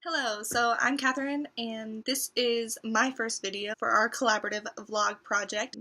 Hello, so I'm Catherine, and this is my first video for our collaborative vlog project.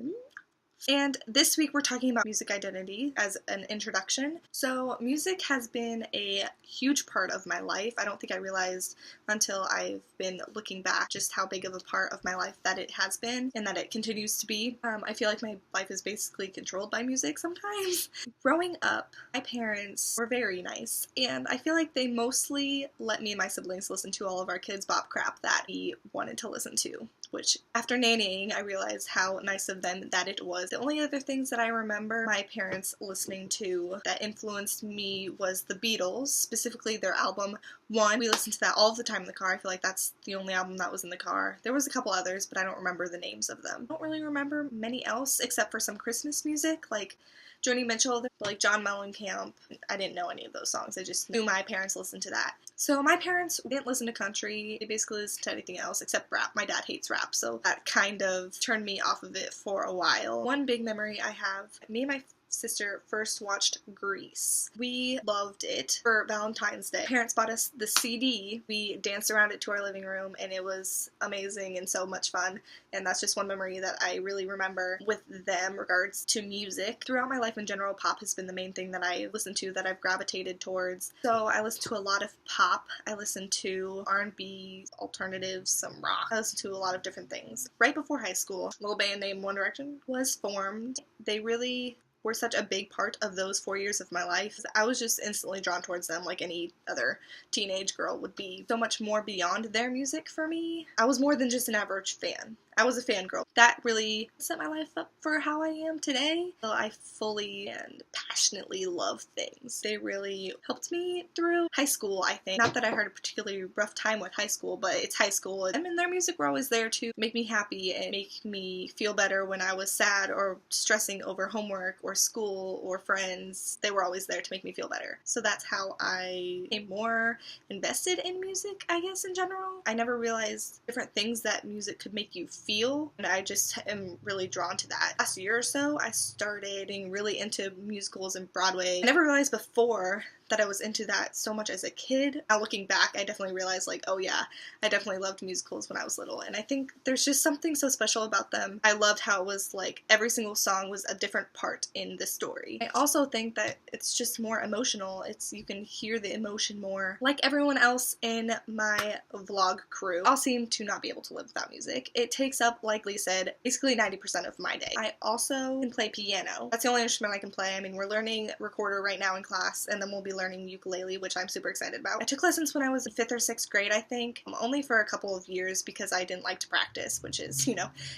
And this week we're talking about music identity as an introduction. So music has been a huge part of my life. I don't think I realized until I've been looking back just how big of a part of my life that it has been and that it continues to be. I feel like my life is basically controlled by music sometimes. Growing up, my parents were very nice, and I feel like they mostly let me and my siblings listen to all of our kids' bop crap that we wanted to listen to. Which, after nannying, I realized how nice of them that it was. The only other things that I remember my parents listening to that influenced me was the Beatles, specifically their album One. We listened to that all the time in the car. I feel like that's the only album that was in the car. There was a couple others, but I don't remember the names of them. I don't really remember many else except for some Christmas music, like Joni Mitchell, like John Mellencamp. I didn't know any of those songs. I just knew my parents listened to that. So my parents didn't listen to country. They basically listened to anything else except rap. My dad hates rap, so that kind of turned me off of it for a while. One big memory I have, me and my sister first watched Grease. We loved it for Valentine's Day. Parents bought us the CD. We danced around it to our living room, and it was amazing and so much fun. And that's just one memory that I really remember with them regards to music. Throughout my life in general, pop has been the main thing that I listen to, that I've gravitated towards. So I listen to a lot of pop. I listen to R&B, alternatives, some rock. I listen to a lot of different things. Right before high school, a little band named One Direction was formed. They really were such a big part of those 4 years of my life. I was just instantly drawn towards them like any other teenage girl would be. So much more beyond their music for me. I was more than just an average fan. I was a fangirl. That really set my life up for how I am today. So I fully and passionately love things. They really helped me through high school, I think. Not that I had a particularly rough time with high school, but it's high school. I mean, their music were always there to make me happy and make me feel better when I was sad or stressing over homework or school or friends. They were always there to make me feel better. So that's how I became more invested in music, I guess, in general. I never realized different things that music could make you feel, and I just am really drawn to that. Last year or so, I started getting really into musicals and Broadway. I never realized before that I was into that so much as a kid. Now looking back, I definitely realized, like, oh yeah, I definitely loved musicals when I was little, and I think there's just something so special about them. I loved how it was like every single song was a different part in the story. I also think that it's just more emotional. You can hear the emotion more. Like everyone else in my vlog crew, I'll seem to not be able to live without music. It takes up, like Lee said, basically 90% of my day. I also can play piano. That's the only instrument I can play. I mean, we're learning recorder right now in class, and then we'll be learning ukulele, which I'm super excited about. I took lessons when I was in 5th or 6th grade, I think, only for a couple of years because I didn't like to practice, which is,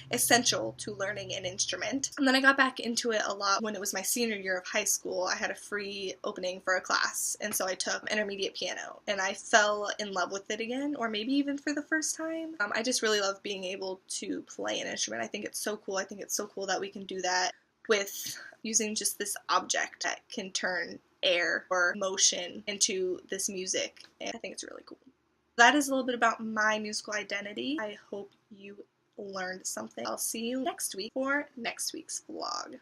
essential to learning an instrument. And then I got back into it a lot when it was my senior year of high school. I had a free opening for a class, and so I took intermediate piano, and I fell in love with it again, or maybe even for the first time. I just really love being able to play an instrument. I think it's so cool. I think it's so cool that we can do that with using just this object that can turn air or motion into this music, and I think it's really cool. That is a little bit about my musical identity. I hope you learned something. I'll see you next week for next week's vlog.